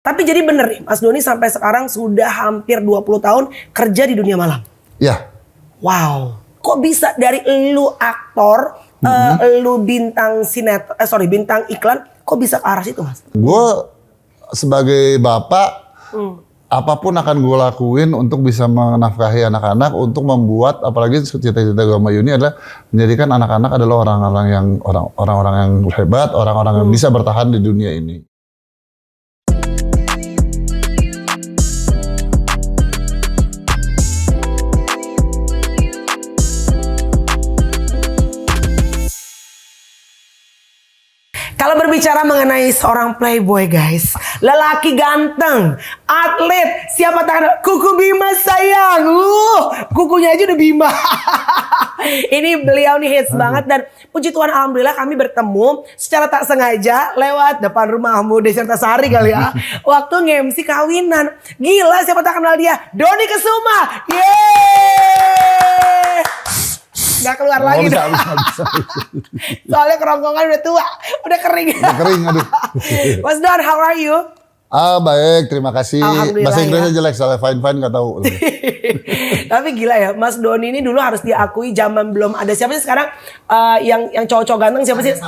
Tapi jadi bener nih, Mas Doni sampai sekarang sudah hampir 20 tahun kerja di dunia malam. Ya. Wow. Kok bisa dari lu aktor, lu bintang bintang iklan, kok bisa ke arah situ, Mas? Gue sebagai bapak, apapun akan gue lakuin untuk bisa menafkahi anak-anak, untuk membuat, apalagi cita-cita gue sama Yuni adalah menjadikan anak-anak adalah orang-orang yang hebat, orang-orang yang bisa bertahan di dunia ini. Kalau berbicara mengenai seorang playboy guys, lelaki ganteng, atlet, siapa tak kenal Kuku Bima sayang, kukunya aja udah Bima. Ini beliau nih hits banget dan puji Tuhan alhamdulillah kami bertemu secara tak sengaja lewat depan rumahmu Desirta Sari kali ya. Waktu nge-MC kawinan, gila siapa tak kenal dia, Dony Kesuma, yeay. Gak keluar lagi bisa. Soalnya kerongkongan udah tua, udah kering. Aduh. Mas Don, how are you? Baik, terima kasih. Bahasa Inggrisnya jelek, soalnya fine gak tahu. Tapi gila ya, Mas Doni ini dulu harus diakui zaman belum ada siapa sih sekarang yang cowok-cowok ganteng siapa sih?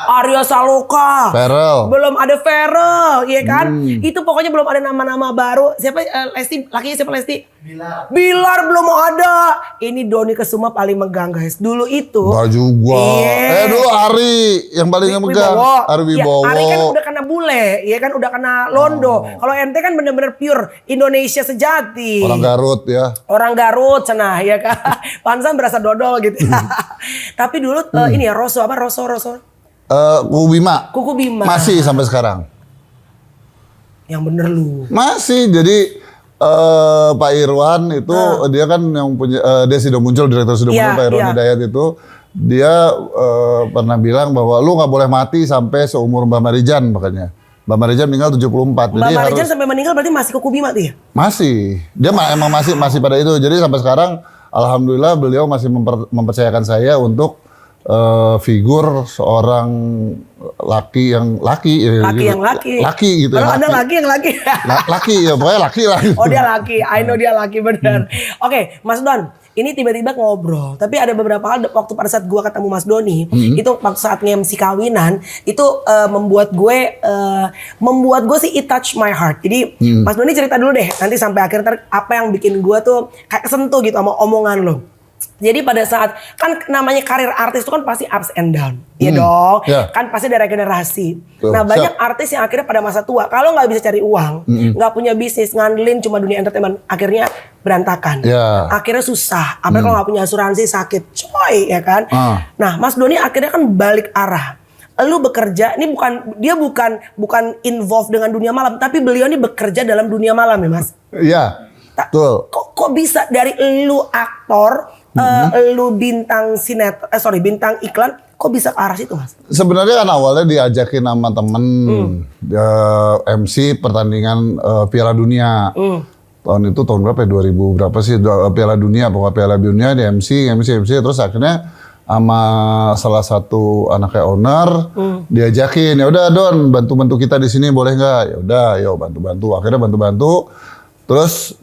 Arya Saloka. Ferrell. Belum ada Ferrell, iya kan? Itu pokoknya belum ada nama-nama baru. Siapa Lesti? Lakinya siapa Lesti? Bilar belum ada. Ini Dony Kesuma paling megang guys. Dulu itu. Gak juga. Dulu Ari yang paling megang. Ari Wibowo. Ya, Ari kan udah kena bule, ya kan udah kena londo. Kalau ente kan bener-bener pure Indonesia sejati. Orang Garut ya. Orang Garut cenah ya kan. Pansan berasa dodol gitu. Tapi dulu ini ya Rosso. Kuku Bima. Kuku Bima. Masih sampai sekarang. Yang bener lu. Masih, jadi Pak Irwan itu dia kan yang punya, dia sudah muncul, direktur sudah muncul, Pak Irwan Hidayat itu. Dia pernah bilang bahwa lu gak boleh mati sampai seumur Mbak Marijan makanya. Mbak Marijan meninggal 74. Mbak Marijan sampai meninggal berarti masih Kuku Bima tuh ya? Masih. Dia emang masih pada itu. Jadi sampai sekarang alhamdulillah beliau masih mempercayakan saya untuk figur seorang laki gitu. Kalau ada laki yang laki. Laki ya, pokoknya laki lah. Oh dia laki, I know dia laki bener. Oke, Mas Don, ini tiba-tiba ngobrol. Tapi ada beberapa hal waktu pada saat gua ketemu Mas Doni, itu waktu saat nge-MC kawinan, itu membuat gue sih it touch my heart. Jadi Mas Doni cerita dulu deh, nanti sampai akhir apa yang bikin gua tuh kayak sentuh gitu sama omongan lo. Jadi pada saat kan namanya karir artis itu kan pasti ups and down, ya dong. Kan pasti ada regenerasi. Nah banyak artis yang akhirnya pada masa tua kalau nggak bisa cari uang, nggak punya bisnis, ngandelin cuma dunia entertainment, akhirnya berantakan. Akhirnya susah. Apalagi kalau nggak punya asuransi sakit, coy, ya kan. Nah Mas Doni akhirnya kan balik arah. Lu bekerja, ini bukan involved dengan dunia malam, tapi beliau ini bekerja dalam dunia malam ya Mas. Iya. Betul. Kok bisa dari lu aktor, lu bintang bintang iklan, kok bisa ke arah situ Mas? Sebenarnya kan awalnya diajakin sama temen MC pertandingan Piala Dunia. Tahun berapa ya? 2000 berapa sih? Piala Dunia, pokoknya Piala Dunia di MC terus akhirnya sama salah satu anaknya owner diajakin, ya udah Don bantu kita di sini boleh nggak? Ya udah, yo bantu. Akhirnya bantu. Terus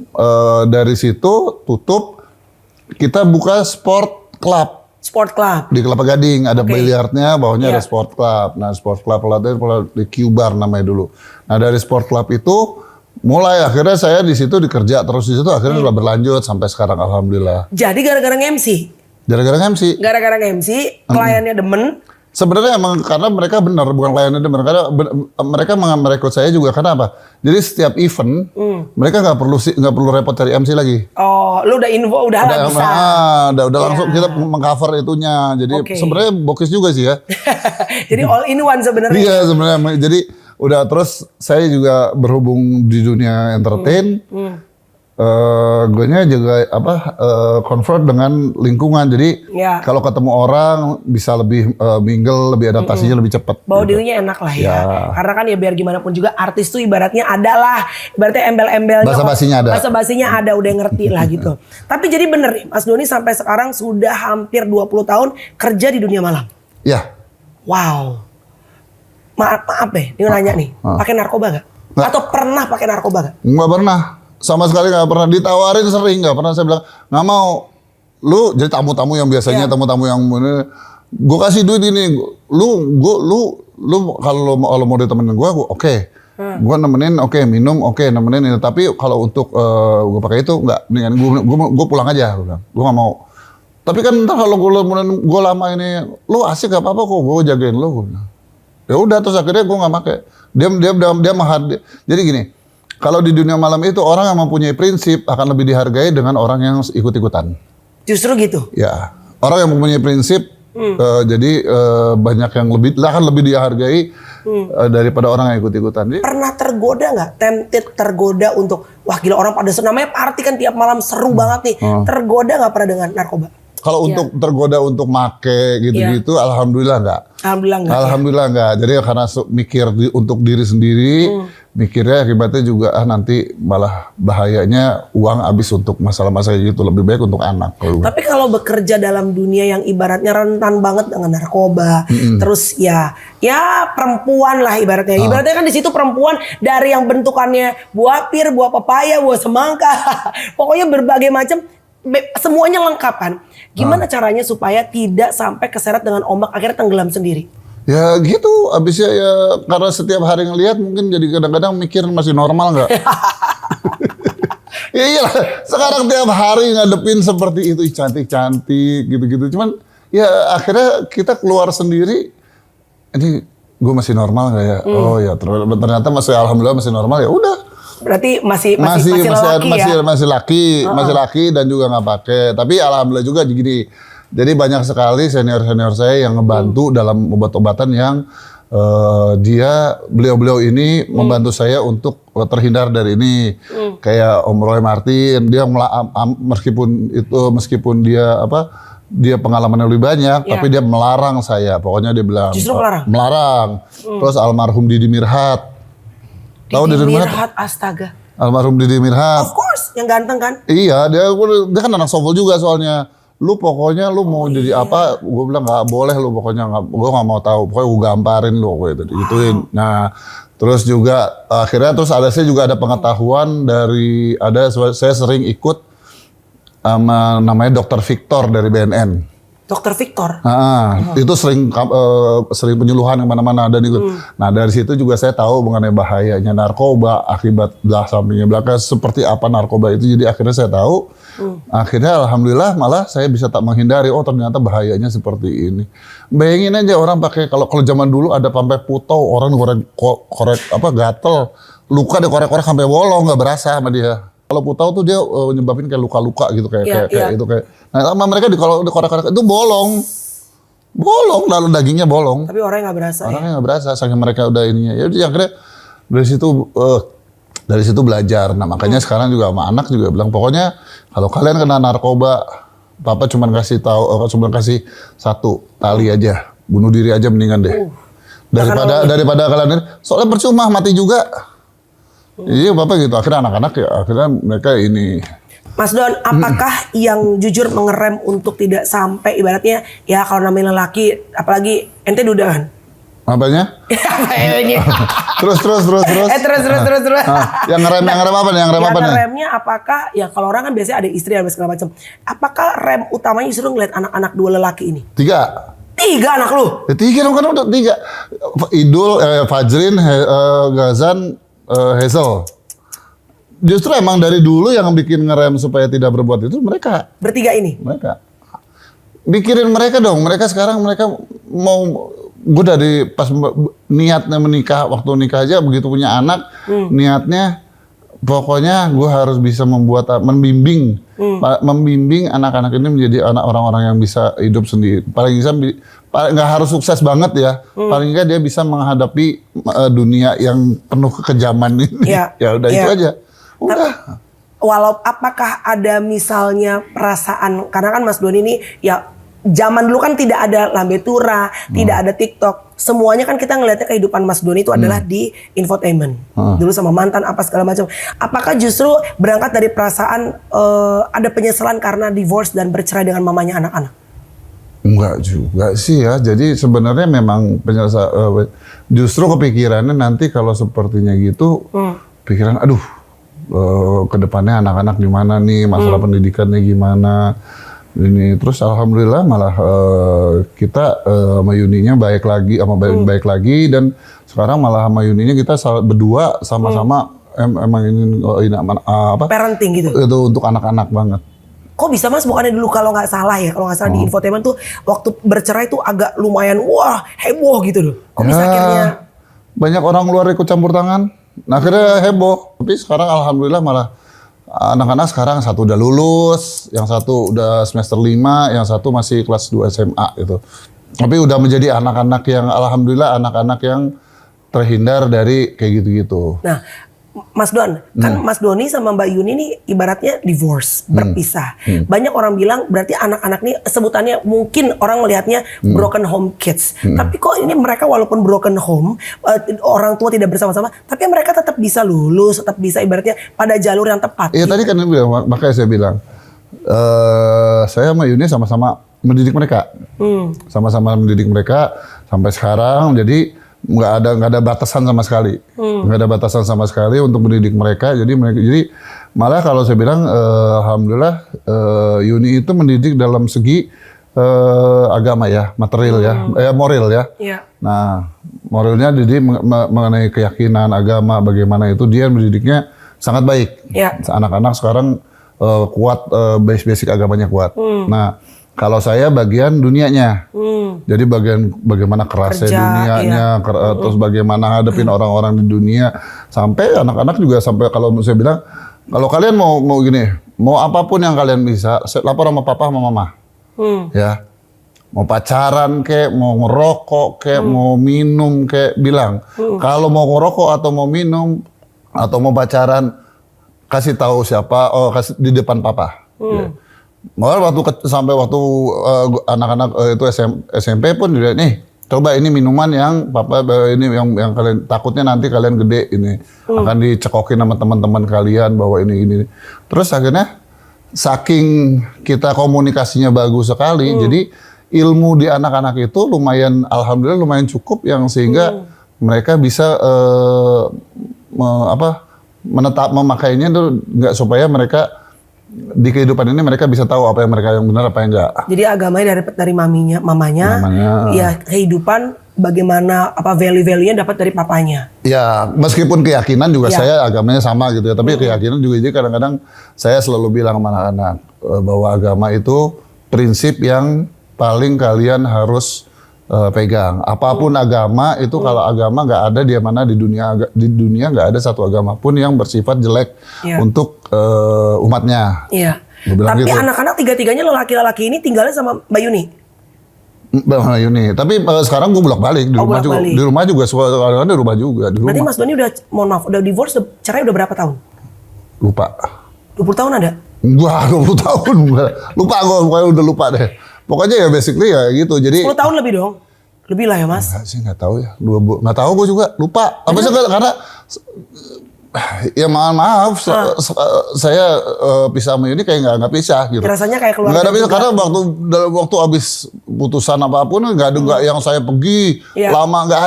dari situ tutup, kita buka sport club. Sport club di Kelapa Gading, ada biliarnya, bawahnya ada sport club. Nah sport club pelatihnya di Q-Bar namanya dulu. Nah dari sport club itu mulai akhirnya saya di situ dikerja terus di situ akhirnya udah berlanjut sampai sekarang alhamdulillah. Jadi gara-gara MC. Gara-gara MC, kliennya demen. Sebenarnya emang karena mereka benar, bukan kliennya demen. Karena mereka merekrut saya juga karena apa? Jadi setiap event mereka nggak perlu repot cari MC lagi. Oh, lu udah info udah bisa. Udah langsung kita mengcover itunya. Jadi sebenarnya bokis juga sih ya. Jadi all in one sebenarnya. Iya sebenarnya. Jadi udah terus saya juga berhubung di dunia entertain. Gue-nya juga convert dengan lingkungan. Jadi kalau ketemu orang bisa lebih mingle, lebih adaptasinya lebih cepat. Bawa dirinya enak lah ya. Karena kan ya biar gimana pun juga artis tuh ibaratnya ada lah. Ibaratnya embel-embelnya. Basa-basinya ada, udah ngerti lah gitu. Tapi jadi bener nih, Mas Doni sampai sekarang sudah hampir 20 tahun kerja di dunia malam. Iya. Wow. Maaf deh, dia nanya nih, pakai narkoba gak? Nggak. Atau pernah pakai narkoba gak? Nggak pernah. Sama sekali nggak pernah. Ditawarin sering, nggak pernah. Saya bilang, nggak mau. Lu jadi tamu-tamu yang biasanya, tamu-tamu yang gue kasih duit ini. Lu kalau mau ditemenin gue, oke. Gue nemenin, oke. Minum, oke. Nemenin ini. Tapi kalau untuk gue pakai itu, nggak. Mendingan gue pulang aja. Gue nggak mau. Tapi kan ntar kalau gue lama ini, lu asik gak apa-apa kok, gue jagain lu. Gua bilang. Ya udah, terus akhirnya gue nggak pakai. Dia jadi gini, kalau di dunia malam itu orang yang mempunyai prinsip akan lebih dihargai dengan orang yang ikut-ikutan. Justru gitu? Ya, orang yang mempunyai prinsip, jadi banyak yang akan lebih dihargai daripada orang yang ikut-ikutan. Jadi, pernah tergoda nggak? Tempted, tergoda untuk, wah gila orang pada namanya party kan tiap malam seru banget nih. Tergoda nggak pernah dengan narkoba? kalau untuk tergoda untuk make gitu-gitu, alhamdulillah enggak. Alhamdulillah enggak. Alhamdulillah enggak. Jadi karena mikir untuk diri sendiri, mikirnya akibatnya juga nanti malah bahayanya uang habis untuk masalah-masalah gitu, lebih baik untuk anak. Tapi kalau bekerja dalam dunia yang ibaratnya rentan banget dengan narkoba, terus ya perempuan lah ibaratnya. Ibaratnya kan di situ perempuan dari yang bentukannya buah pir, buah pepaya, buah semangka, pokoknya berbagai macam, semuanya lengkap kan. Gimana caranya supaya tidak sampai keseret dengan ombak akhirnya tenggelam sendiri? Ya gitu, abisnya ya karena setiap hari ngelihat mungkin jadi kadang-kadang mikir masih normal nggak? Ya iyalah, sekarang tiap hari ngadepin seperti itu, cantik-cantik gitu-gitu. Cuman ya akhirnya kita keluar sendiri, ini gue masih normal nggak ya? Oh ya ternyata masih alhamdulillah masih normal, ya udah. Berarti masih laki ya? Masih laki dan juga nggak pakai. Tapi alhamdulillah juga gini. Jadi banyak sekali senior saya yang ngebantu dalam obat-obatan yang beliau ini membantu saya untuk terhindar dari ini. Kayak Om Roy Martin, dia meskipun dia pengalamannya lebih banyak, tapi dia melarang saya. Pokoknya dia bilang justru melarang. Terus almarhum Didi Mirhat. Tahu Didi Mirhat? Astaga. Almarhum Didi Mirhat. Of course, yang ganteng kan? Iya, dia kan anak softball juga soalnya. Lu pokoknya lu mau jadi apa? Gue bilang nggak boleh lu pokoknya gue nggak mau tahu. Pokoknya gue gamparin lu gitu, gituin. Nah, terus juga akhirnya saya juga ada pengetahuan saya sering ikut sama namanya Dr. Victor dari BNN. Dokter Victor. Itu sering penyuluhan yang mana-mana ada itu. Nah dari situ juga saya tahu mengenai bahayanya narkoba, akibat sampingnya belakang seperti apa narkoba itu. Jadi akhirnya saya tahu. Akhirnya alhamdulillah malah saya bisa tak menghindari. Oh ternyata bahayanya seperti ini. Bayangin aja orang pakai kalau zaman dulu ada sampai putau, orang korek gatel, luka dikorek-korek sampai bolong nggak berasa sama dia. Kalau putau tuh dia nyebabin kayak luka-luka gitu kayak itu kayak. Nah sama mereka kalau dikorek-korek itu bolong, lalu dagingnya bolong. Tapi orangnya nggak berasa. Orangnya nggak berasa, saking mereka udah ininya. Ya akhirnya dari situ belajar. Nah makanya sekarang juga sama anak juga bilang pokoknya kalau kalian kena narkoba, papa cuma kasih satu tali aja, bunuh diri aja mendingan deh. Daripada kalian ini, soalnya percuma mati juga. Iya bapak gitu, akhirnya anak-anak akhirnya mereka ini. Mas Don, apakah yang jujur mengerem untuk tidak sampai ibaratnya ya kalau namanya lelaki, apalagi ente dudahan? Apanya? terus. Yang ngerem apa nih? Yang ngeremnya apakah ya kalau orang kan biasanya ada istri dan segala macam. Apakah rem utamanya justru ngeliat anak-anak dua lelaki ini? 3 anak lu? Ya, 3 dong kan udah 3. Idul, Fajrin, Gazan, Hazel. Justru emang dari dulu yang bikin ngerem supaya tidak berbuat itu mereka. Bertiga ini? Mereka. Pikirin mereka dong. Mereka sekarang mau, gue dari pas niatnya menikah, waktu nikah aja begitu punya anak, niatnya pokoknya gue harus bisa membimbing anak-anak ini menjadi orang-orang yang bisa hidup sendiri. Paling bisa nggak harus sukses banget ya, paling nggak dia bisa menghadapi dunia yang penuh kekejaman ini. Ya udah itu aja. Udah. Apakah ada misalnya perasaan, karena kan Mas Doni ini ya zaman dulu kan tidak ada lambe tura, tidak ada TikTok. Semuanya kan kita ngelihatnya kehidupan Mas Doni itu adalah di infotainment. Dulu sama mantan apa segala macam. Apakah justru berangkat dari perasaan ada penyesalan karena divorce dan bercerai dengan mamanya anak-anak? Enggak juga sih ya. Jadi sebenarnya memang justru kepikirannya nanti kalau sepertinya gitu, pikiran aduh ke depannya anak-anak gimana nih, masalah pendidikannya gimana. Ini terus alhamdulillah malah kita sama Yuninya baik lagi, baik lagi, dan sekarang malah sama Yuninya kita berdua sama-sama emang ini apa? Parenting gitu. Itu untuk anak-anak banget. Kok bisa Mas, bukannya dulu kalau nggak salah ya, kalau nggak salah di infotainment tuh waktu bercerai tuh agak lumayan heboh gitu loh. Kok bisa akhirnya banyak orang luar ikut campur tangan. Nah akhirnya heboh. Tapi sekarang alhamdulillah malah anak-anak sekarang satu udah lulus, yang satu udah semester 5, yang satu masih kelas 2 SMA gitu. Tapi udah menjadi anak-anak yang alhamdulillah anak-anak yang terhindar dari kayak gitu-gitu. Nah, Mas Don, kan Mas Doni sama Mbak Yuni nih ibaratnya divorce, berpisah. Banyak orang bilang berarti anak-anak nih sebutannya mungkin orang melihatnya broken home kids. Tapi kok ini mereka walaupun broken home, orang tua tidak bersama-sama, tapi mereka tetap bisa lulus, tetap bisa ibaratnya pada jalur yang tepat. Iya tadi kan makanya saya bilang, saya sama Yuni sama-sama mendidik mereka. Sama-sama mendidik mereka sampai sekarang, jadi nggak ada batasan sama sekali, nggak ada batasan sama sekali untuk mendidik mereka. Jadi malah kalau saya bilang alhamdulillah Yuni itu mendidik dalam segi agama ya, material ya, moral ya. Iya. Nah moralnya didik mengenai keyakinan agama bagaimana itu dia mendidiknya sangat baik. Iya. Anak-anak sekarang kuat, basic agamanya kuat. Nah kalau saya bagian dunianya, jadi bagaimana kerasnya dunianya, terus bagaimana hadapin orang-orang di dunia, sampai anak-anak juga sampai kalau saya bilang, kalau kalian mau gini, mau apapun yang kalian bisa, lapor sama papa sama mama, ya, mau pacaran kek, mau ngerokok kek, mau minum kek, bilang, kalau mau ngerokok atau mau minum atau mau pacaran, kasih tahu siapa, kasih di depan papa. Ya. Malah sampai waktu anak-anak itu SMP pun juga nih, coba ini minuman yang papa ini yang kalian takutnya nanti kalian gede ini akan dicekokin sama teman-teman kalian bahwa ini. Terus akhirnya saking kita komunikasinya bagus sekali, jadi ilmu di anak-anak itu lumayan alhamdulillah lumayan cukup yang sehingga mereka bisa memakainya tuh nggak supaya mereka di kehidupan ini mereka bisa tahu apa yang mereka yang benar apa yang enggak. Jadi agamanya dari mamanya, ya kehidupan bagaimana apa value-value-nya dapat dari papanya. Ya, meskipun keyakinan juga saya agamanya sama gitu ya, tapi keyakinan juga jadi kadang-kadang saya selalu bilang sama anak-anak bahwa agama itu prinsip yang paling kalian harus pegang. Apapun agama itu kalau agama nggak ada di mana di dunia nggak ada satu agama pun yang bersifat jelek untuk umatnya. Iya. Tapi gitu. Anak-anak tiga-tiganya lelaki-lelaki ini tinggalnya sama Mbak Yuni. Mbak Yuni. Tapi sekarang gue bolak-balik di rumah juga. Di rumah juga soalnya di rumah juga. Berarti Mas Doni udah mohon maaf udah divorce, cerai udah berapa tahun? Lupa. 20 tahun ada? Wah, 20 tahun. Lupa gue, pokoknya udah lupa deh. Pokoknya ya basically ya gitu. Jadi 10 tahun lebih dong. Lebih lah ya Mas. Enggak sih, nggak tahu ya. Nggak tahu gue juga, lupa. Apa sih karena ya maaf, saya pisah sama ini kayak nggak pisah gitu. Rasanya kayak keluarga. Nggak ada pisah karena waktu habis putusan apapun nggak ada yang saya pergi lama nggak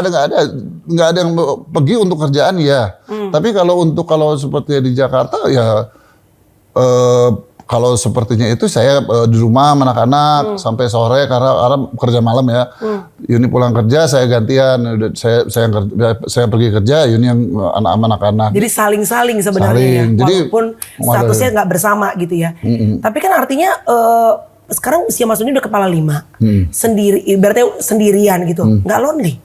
ada yang pergi untuk kerjaan ya. Tapi kalau seperti di Jakarta ya. Kalau sepertinya itu saya di rumah anak-anak sampai sore karena kerja malam ya. Yuni pulang kerja, saya gantian. Saya pergi kerja, Yuni yang anak-anak. Jadi saling-saling sebenarnya ya. Walaupun statusnya nggak bersama gitu ya. Tapi kan artinya sekarang usia Mas Doni udah kepala 5. Sendiri, ibaratnya sendirian gitu. Nggak lonely?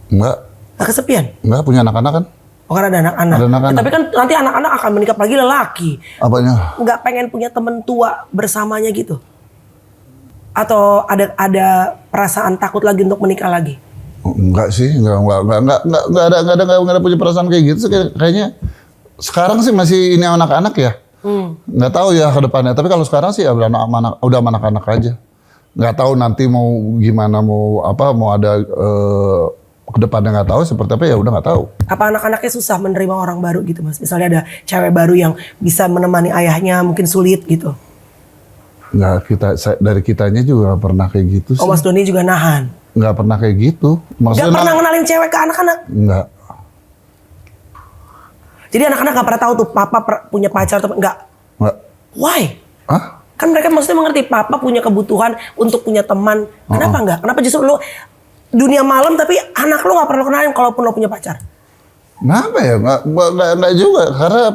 Nggak kesepian? Nggak, punya anak-anak kan. Oh, karena ada anak-anak. Ya, tapi kan nanti anak-anak akan menikah lagi lelaki. Apanya? Nggak pengen punya temen tua bersamanya gitu? Atau ada perasaan takut lagi untuk menikah lagi? Enggak sih, enggak ada punya perasaan kayak gitu. Kayaknya sekarang sih masih ini anak-anak ya. Nggak tahu ya ke depannya. Tapi kalau sekarang sih ya udah anak-anak aja. Nggak tahu nanti mau gimana, mau ada ke depannya nggak tahu seperti apa ya udah nggak tahu. Apa anak-anaknya susah menerima orang baru gitu Mas? Misalnya ada cewek baru yang bisa menemani ayahnya mungkin sulit gitu. Nggak, dari kitanya juga nggak pernah kayak gitu sih. Oh, Mas Doni juga nahan. Nggak pernah kayak gitu. Nggak pernah ngenalin cewek ke anak-anak? Nggak. Jadi anak-anak nggak pernah tahu tuh papa punya pacar atau nggak? Nggak. Why? Hah? Kan mereka maksudnya mengerti papa punya kebutuhan untuk punya teman. Kenapa nggak? Kenapa justru lo dunia malam tapi anak lo nggak perlu kenalin kalaupun lo punya pacar? Kenapa ya? Nggak juga. Karena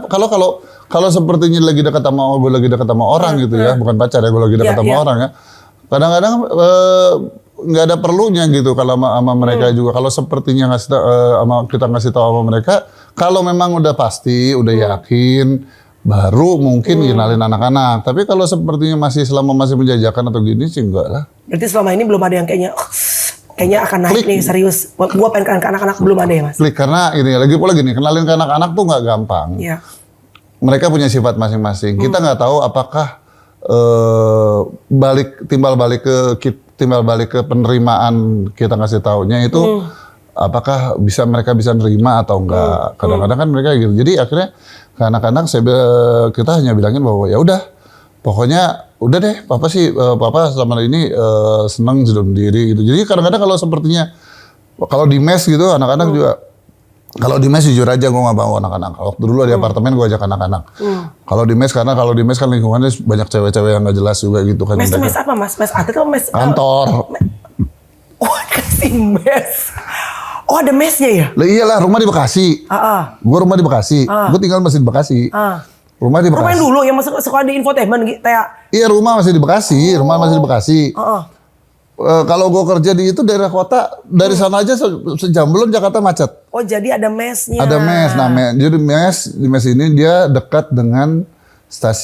kalau sepertinya lagi dekat sama gue lagi dekat sama orang gitu ya, bukan pacar ya, gue lagi dekat sama orang ya. Kadang-kadang nggak ada perlunya gitu kalau sama mereka juga. Kalau sepertinya kita ngasih tahu sama mereka, kalau memang udah pasti, udah yakin, baru mungkin kenalin anak-anak. Tapi kalau sepertinya selama masih menjajakan atau gini sih enggak lah. Berarti selama ini belum ada yang kayaknya akan naik nih serius. Gua pengen ke anak-anak, belum ada ya Mas? Klik, karena ini lagi pula gini, kenalin ke anak-anak tuh nggak gampang. Iya. Mereka punya sifat masing-masing. Kita nggak tahu apakah timbal balik ke penerimaan kita ngasih taunya itu apakah mereka bisa nerima atau enggak. Kadang-kadang kan mereka gitu. Jadi akhirnya ke anak-anak kita hanya bilangin bahwa ya udah, pokoknya udah deh, papa selama ini seneng sendiri gitu. Jadi kadang-kadang kalau di mes gitu anak-anak juga, kalau di mes jujur aja gue nggak bawa anak-anak. Waktu dulu di apartemen gue ajak anak-anak. Kalau di mes kan lingkungannya banyak cewek-cewek yang nggak jelas juga gitu kan. Mes apa Mas? Mes atlet atau mes? Kantor. Oh, kasih mes. Oh, ada mesnya ya? Lah iyalah, rumah di Bekasi. Gue rumah di Bekasi. Gue tinggal masih di Bekasi. Rumah di Bekasi. Rumah yang dulu yang masuk sekolah di infotainment gitu kayak. Iya, rumah masih di Bekasi. Kalau gue kerja di itu daerah kota, dari sana aja sejam belum Jakarta macet. Oh, jadi ada mesnya. Ada mes, jadi di mes ini dia dekat dengan salah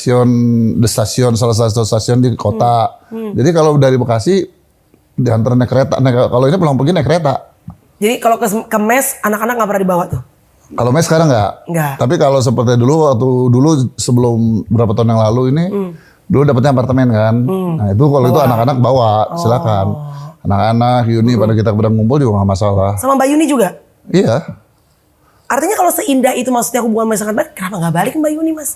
satu stasiun di kota. Jadi kalau dari Bekasi diantar naik kereta. Kalau ini pulang pergi naik kereta. Jadi kalau ke mes anak-anak nggak pernah dibawa tuh? Kalau mes sekarang nggak. Tapi kalau seperti dulu sebelum berapa tahun yang lalu ini, dulu dapetnya apartemen kan. Nah itu kalau itu anak-anak bawa, silakan. Anak-anak, Yuni pada kita pada ngumpul juga nggak masalah. Sama Mbak Yuni juga? Iya. Artinya kalau seindah itu maksudnya hubungan Mas sangat baik, kenapa nggak balik Mbak Yuni Mas?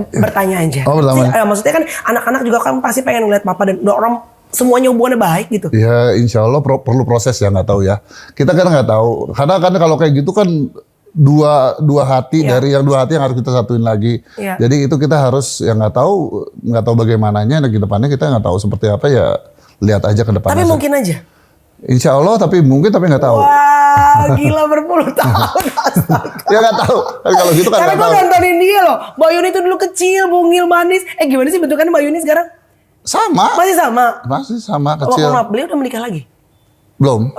Bertanya aja. Oh, bertanya. Maksudnya kan anak-anak juga kan pasti pengen ngeliat papa dan orang semuanya hubungannya baik gitu. Ya insya Allah perlu proses ya, nggak tahu ya. Kita kan nggak tahu. Karena kalau kayak gitu kan dua hati dari yang dua hati yang harus kita satuin lagi. Jadi itu kita harus yang nggak tahu bagaimananya ke depannya, kita nggak tahu seperti apa ya, lihat aja ke depannya. Tapi mungkin aja. Insya Allah tapi nggak tahu. Wah gila berpuluh tahun. Ya nggak tahu. Kalau gitu kan nggak tahu. Karena gue nontonin dia loh. Mbak Yuni itu dulu kecil, mungil, manis. Gimana sih bentukannya Mbak Yuni sekarang? Sama. Masih sama kecil. Beliau udah menikah lagi? Belum.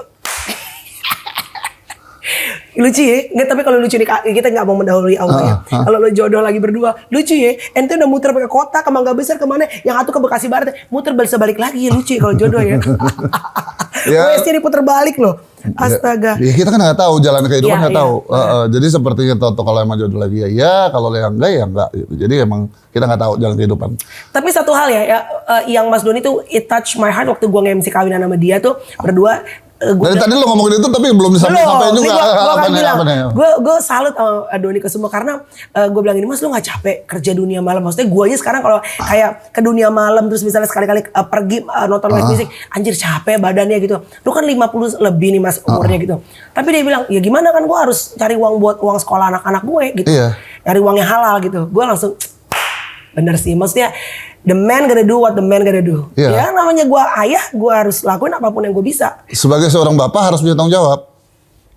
Lucu ya? Nggak, tapi kalau lucu nih kita nggak mau mendahului Allah ya. Kalau lo jodoh lagi berdua, lucu ya? Ente udah muter pakai kota ke Mangga Besar kemana? Yang satu ke Bekasi Barat, muter balik lagi, lucu ya kalau jodoh ya. WC diputer balik loh. Astaga. Ya, kita kan nggak tahu jalan kehidupan, nggak tahu. Jadi sepertinya kalau emang jodoh lagi ya, kalau yang enggak ya enggak. Jadi emang kita nggak tahu jalan kehidupan. Tapi satu hal ya, yang Mas Doni tuh it touch my heart waktu gue nge-MC kawinan sama dia tuh berdua. Dari tadi lo ngomongin itu tapi belum disampaikan juga. Gue salut sama Doni Kusuma karena gue bilang ini, Mas lo gak capek kerja dunia malam? Maksudnya gue aja sekarang kalau kayak ke dunia malam terus misalnya sekali-kali pergi nonton live music, anjir capek badannya gitu. Lu kan 50 lebih nih Mas umurnya gitu. Tapi dia bilang ya gimana kan gue harus cari uang buat uang sekolah anak-anak gue gitu. Cari uang yang halal gitu. Gue langsung bener sih, maksudnya the man gonna do what the man gonna do. Ya namanya gue ayah, gue harus lakuin apapun yang gue bisa. Sebagai seorang bapak harus punya tanggung jawab.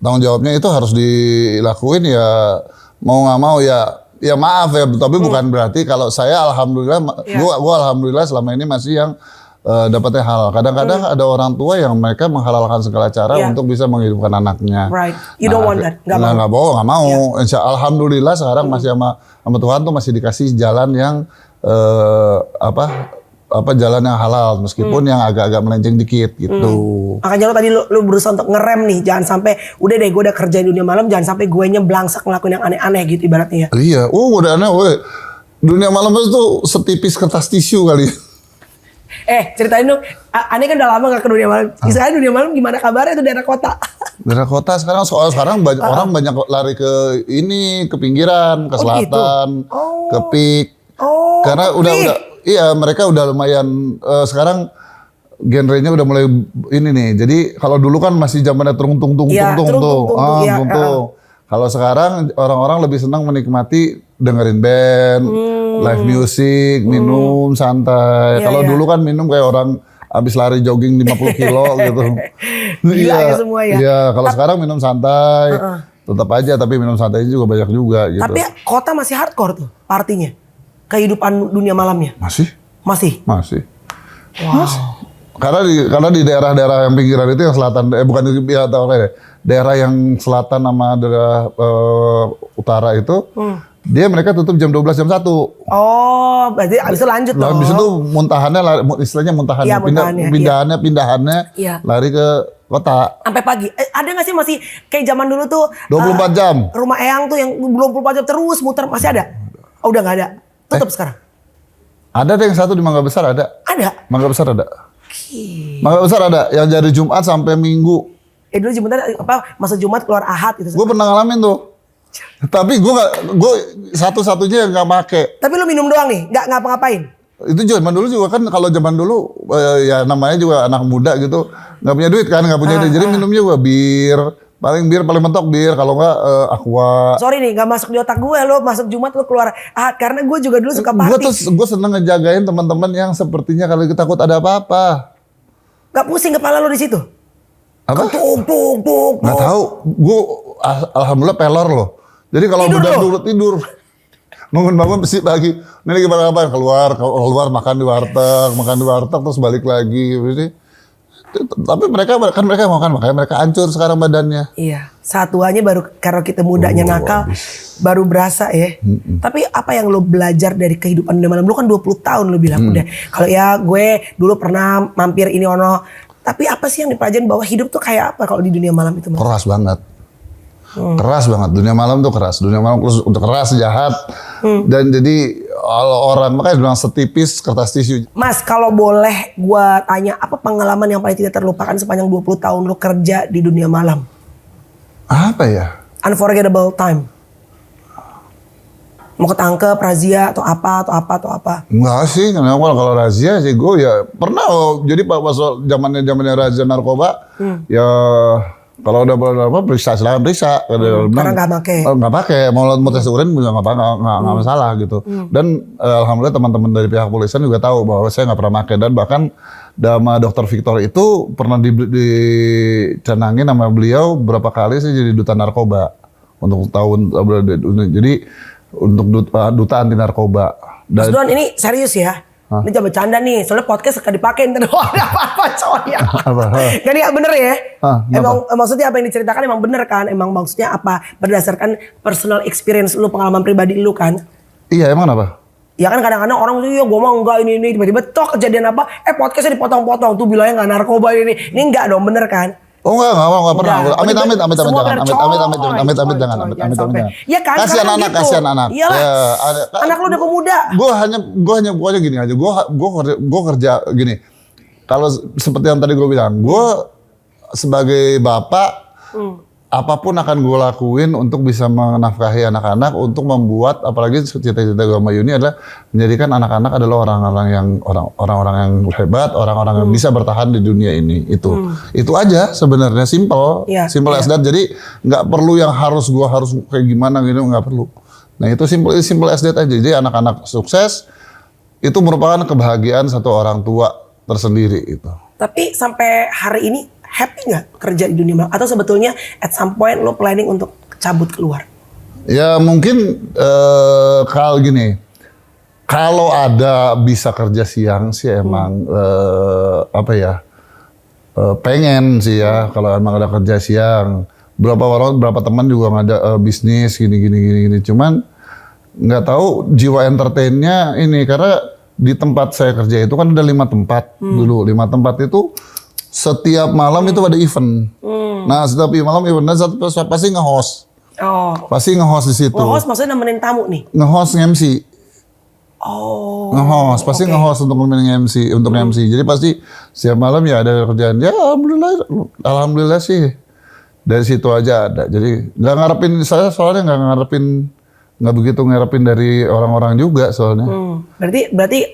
Tanggung jawabnya itu harus dilakuin ya, mau nggak mau ya maaf ya. Tapi bukan berarti kalau saya alhamdulillah, gue alhamdulillah selama ini masih yang dapatnya halal. Kadang-kadang ada orang tua yang mereka menghalalkan segala cara untuk bisa menghidupkan anaknya. Right, you don't want that. Nggak mau. Alhamdulillah sekarang masih sama Tuhan tuh masih dikasih jalan yang jalan yang halal meskipun yang agak-agak melenceng dikit gitu. Makanya lo tadi lu berusaha untuk ngerem nih, jangan sampai udah deh gue udah kerjain dunia malam, jangan sampai gue blangsek ngelakuin yang aneh-aneh gitu ibaratnya ya. Iya, udah aneh, dunia malam itu setipis kertas tisu kali. Ceritain dong, aneh kan udah lama gak ke dunia malam. Sekarang dunia malam gimana kabarnya itu daerah kota? Daerah kota sekarang banyak orang banyak lari ke pinggiran, ke selatan, ke Pik. Karena udah iya mereka udah lumayan sekarang genrenya udah mulai ini nih. Jadi kalau dulu kan masih zamannya tung Iya, iya, Kalau sekarang orang-orang lebih senang menikmati dengerin band, live music, minum santai. Iya, Kalau iya. dulu kan minum kayak orang habis lari jogging 50 kilo gitu. Gila ya semua ya. Iya, kalau sekarang minum santai. Tetap aja tapi minum santai juga banyak juga gitu. Tapi kota masih hardcore tuh partinya. Kehidupan dunia malamnya. Masih? Masih. Wow. Karena di daerah-daerah yang pinggiran itu yang selatan, bukan ya tahu deh, daerah yang selatan sama daerah utara itu, mereka tutup jam 12 jam 1. Oh, berarti abis itu lanjut dong. Habis itu istilahnya muntahannya, Iya, muntahannya, pindahannya Iya. lari ke kota. Sampai pagi. Ada nggak sih masih kayak zaman dulu tuh 24 jam. Rumah Eyang tuh yang 24 jam terus muter masih ada? Oh, udah nggak ada. Tutup sekarang. Ada deh yang satu di Mangga Besar ada. Ada. Mangga Besar ada. Mangga Besar ada yang dari Jumat sampai Minggu. Dulu Jumat masa Jumat keluar Ahad gitu. Gue pernah ngalamin tuh. Tapi gue satu-satunya yang nggak make. Tapi lu minum doang nih, nggak ngapa-ngapain. Itu zaman dulu juga kan, kalau zaman dulu ya namanya juga anak muda gitu, nggak punya duit kan, nggak punya duit, jadi minumnya juga bir paling mentok bir, kalau nggak aqua. Sorry nih, nggak masuk di otak gue, lo masuk Jumat lo keluar Ahad, karena gue juga dulu suka party. Gue seneng ngejagain teman-teman yang sepertinya kalau kita takut ada apa-apa. Gak pusing kepala lo di situ? Apa? Puk. Nggak tahu, gue alhamdulillah pelor loh. Jadi kalau benar dulu tidur. Bangun pasti pagi. Ini lagi apa? Keluar makan di warteg terus balik lagi. Jadi, tapi mereka makan, makanya mereka hancur sekarang badannya. Iya, satuannya baru karena kita mudanya nakal, baru berasa ya. Tapi apa yang lo belajar dari kehidupan dunia malam? Lo kan 20 tahun lo bilang udah. Kalau ya gue dulu pernah mampir ini ono. Tapi apa sih yang dipelajarin bahwa hidup tuh kayak apa kalau di dunia malam itu? Keras banget. Keras banget, dunia malam tuh keras. Dunia malam udah keras, jahat. Dan jadi orang makanya bilang setipis kertas tisu. Mas, kalau boleh gua tanya, apa pengalaman yang paling tidak terlupakan sepanjang 20 tahun lo kerja di dunia malam? Apa ya? Unforgettable time. Mau ketangkep, razia atau apa? Enggak sih, kalau razia sih gue ya pernah. Jadi pas zamannya razia narkoba, ya kalau udah periksa silakan periksa. Karena nggak pakai. Nggak pakai, mau tes urin juga nggak masalah gitu. Dan alhamdulillah teman-teman dari pihak kepolisian juga tahu bahwa saya nggak pernah pakai, dan bahkan sama Dr. Victor itu pernah dicanangin sama beliau berapa kali sih jadi duta narkoba untuk tahun. Jadi untuk duta anti narkoba. Mas Don, ini serius ya? Ini jangan bercanda nih, soalnya podcast akan dipakai ntar ada apa-apa coy. Jadi bener ya? Emang maksudnya apa yang diceritakan emang bener kan? Emang maksudnya apa? Berdasarkan personal experience lu, pengalaman pribadi lu kan? Iya, emang apa? Ya kan kadang-kadang orang tuh, iya gue mau enggak ini, tiba-tiba toh kejadian apa? Podcastnya dipotong-potong, tuh bilangnya nggak narkoba ini enggak dong, bener kan? Oh enggak pernah. Amit jangan. Ya kan, kasihan anak. Iyalah. Ya, anak lu udah pemuda. Gue hanya gini aja. Gue kerja gini. Kalau seperti yang tadi gue bilang, gue sebagai bapak, apapun akan gue lakuin untuk bisa menafkahi anak-anak, untuk membuat, apalagi cita-cita gue sama Yuni adalah menjadikan anak-anak adalah orang-orang yang hebat, orang-orang yang bisa bertahan di dunia ini. Itu aja sebenarnya, simple as that. Jadi nggak perlu yang harus kayak gimana gitu, nggak perlu. Nah itu simple as that aja. Jadi anak-anak sukses itu merupakan kebahagiaan satu orang tua tersendiri itu. Tapi sampai hari ini happy nggak kerja di dunia malam? Atau sebetulnya at some point lo planning untuk cabut keluar? Ya mungkin kalau gini, kalau ada bisa kerja siang sih emang pengen sih ya kalau emang ada kerja siang. Berapa teman juga ada bisnis gini. Cuman nggak tahu jiwa entertainnya ini, karena di tempat saya kerja itu kan ada 5 tempat dulu. 5 tempat itu setiap malam itu ada event. Nah, setiap malam event pasti nge-host. Oh. Pasti nge-host di situ. Nge-host maksudnya nemenin tamu nih? Nge-host MC. Oh. Nge-host, pasti nge-host untuk nemenin MC, Jadi pasti setiap malam ya ada kerjaan. Ya alhamdulillah sih. Dari situ aja ada. Jadi nggak ngarepin, saya soalnya nggak ngarepin nggak begitu ngarepin dari orang-orang juga soalnya. Berarti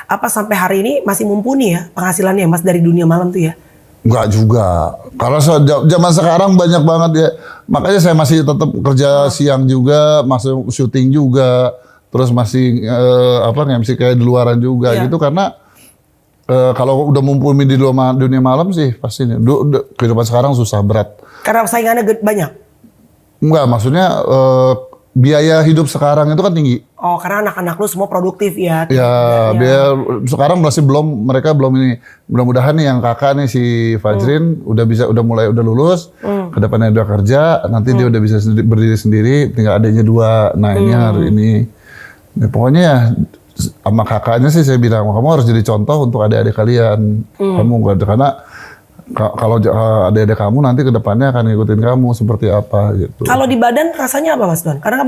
apa sampai hari ini masih mumpuni ya penghasilannya Mas dari dunia malam tuh ya? Enggak juga. Karena zaman sekarang banyak banget ya. Makanya saya masih tetap kerja siang juga, masih syuting juga, terus masih MC kayak di luaran juga gitu karena kalau udah mumpuni di dunia malam sih pasti kehidupan sekarang susah berat. Karena saingannya banyak. Enggak, maksudnya biaya hidup sekarang itu kan tinggi. Oh, karena anak-anak lu semua produktif ya. Ya, biar sekarang mereka belum ini. Mudah-mudahan nih yang kakak nih si Fajrin udah lulus, kedepannya udah kerja, nanti dia udah bisa berdiri sendiri, tinggal adanya 2. Nah, ini hari ini. Nah, pokoknya ya sama kakaknya sih saya bilang, kamu harus jadi contoh untuk adik-adik kalian. Karena kalau adik-adik kamu nanti ke depannya akan ngikutin kamu seperti apa gitu. Kalau di badan rasanya apa Mas Don? Karena kan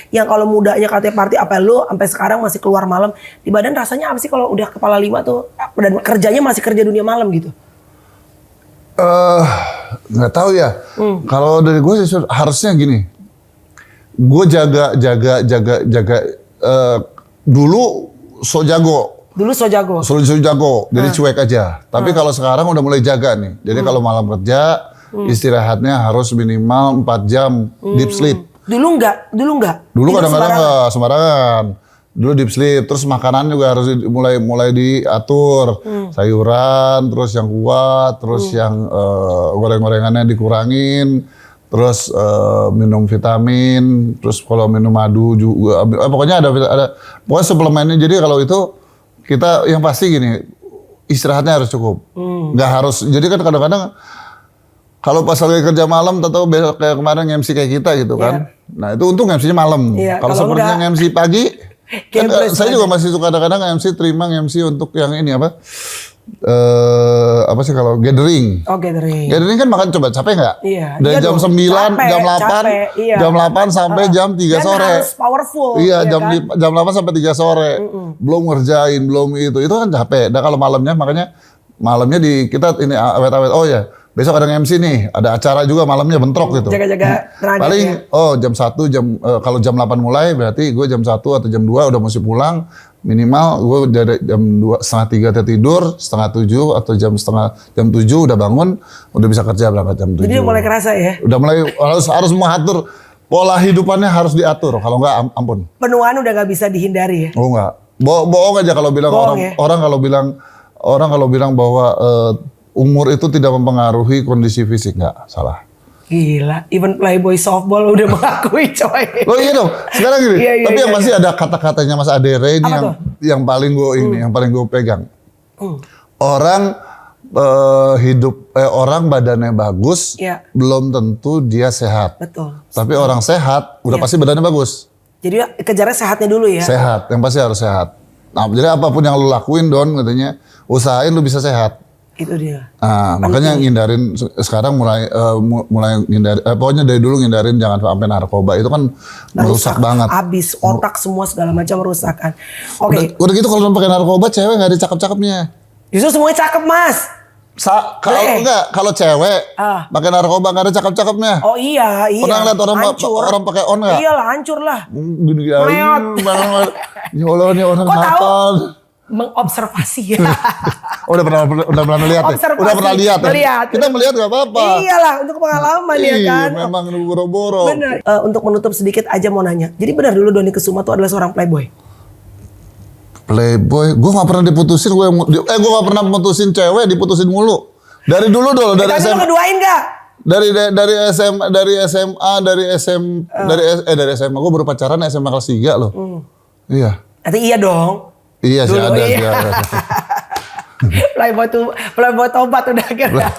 yang kalau mudanya katanya party apa lu sampai sekarang masih keluar malam, di badan rasanya apa sih kalau udah kepala 5 tuh dan kerjanya masih kerja dunia malam gitu? Nggak tahu ya. Kalau dari gue sih harusnya gini. Gue jaga dulu so jago. Dulu so jago. Selalu jago, jadi cuek aja. Tapi kalau sekarang udah mulai jaga nih. Jadi kalau malam kerja, istirahatnya harus minimal 4 jam deep sleep. Dulu enggak? Dulu kadang-kadang enggak, sembarangan. Dulu deep sleep, terus makanan juga harus mulai diatur. Sayuran, terus yang kuat, terus yang goreng-gorengannya dikurangin. Terus minum vitamin, terus kalau minum madu juga. Pokoknya ada pokoknya suplemennya. Jadi kalau itu kita yang pasti gini, istirahatnya harus cukup. Nggak harus, jadi kan kadang-kadang kalau pas lagi kerja malam atau besok kayak kemarin MC kayak kita gitu kan. Nah itu untung MC-nya malam. Kalau seperti yang MC pagi, kan saya juga masih suka kadang-kadang MC terima MC untuk yang ini apa sih kalau gathering. Oh gathering. Gathering kan makan coba capek nggak? Iya. Dari jam 9, jam 8, jam 8 sampai jam 3 sore. Harus powerful. Iya, jam 8 sampai 3 sore. Belum ngerjain, belum itu kan capek. Dan kalau malamnya makanya malamnya kita ini awet-awet. Oh ya, besok ada MC nih, ada acara juga malamnya bentrok gitu. Jaga-jaga tenaga. Paling jam 1 kalau jam 8 mulai berarti gue jam 1 atau jam 2 udah mesti pulang. Minimal gue dari jam 2, setengah 3 tidur, setengah 7 atau jam 7 udah bangun, udah bisa kerja berangkat jam 7. Jadi udah mulai kerasa ya? Udah mulai harus mengatur pola hidupannya harus diatur, kalau enggak ampun. Penuaan udah nggak bisa dihindari ya? Oh enggak, bohong aja kalau bilang orang kalau bilang bahwa umur itu tidak mempengaruhi kondisi fisik, enggak, salah. Gila, even Playboy softball udah mengakui coy. Oh iya dong, sekarang gini. Iya, tapi yang masih ada kata-katanya Mas Adere ini yang paling gue yang paling gue pegang. Orang orang badannya bagus, belum tentu dia sehat. Betul. Tapi orang sehat udah pasti badannya bagus. Jadi kejarnya sehatnya dulu ya. Sehat, yang pasti harus sehat. Nah, jadi apapun yang lu lakuin Don katanya, usahain lu bisa sehat. Itu dia. Nah, makanya ngindarin sekarang mulai ngindarin, pokoknya dari dulu ngindarin jangan sampai narkoba, itu kan merusak banget. Habis otak semua segala macam merusak kan. Oke. Udah gitu kalau pakai narkoba cewek nggak ada cakep-cakepnya. Justru semuanya cakep Mas. Kalau cewek pakai narkoba nggak ada cakep-cakepnya. Oh iya. Pernah lihat orang pakai on nggak? Iyalah hancur lah. Gini ya Allah nih orang nakal. Mengobservasi ya. Udah pernah lihat ya? Udah pernah lihat ya? Kita melihat gak apa-apa. Iyalah, untuk pengalaman ya kan. Memang boro-boro. Bener. Untuk menutup sedikit aja mau nanya. Jadi benar dulu Dony Kesuma tuh adalah seorang playboy? Playboy? Gue gak pernah diputusin. Gue gak pernah putusin cewek, diputusin mulu. Dari dulu dari SMA. Tapi ngeduain gak? Dari SMA. Gue baru pacaran SMA kelas 3 loh. Iya. Nanti iya dong. Iya sih ada. Playboy tobat udah akhirnya.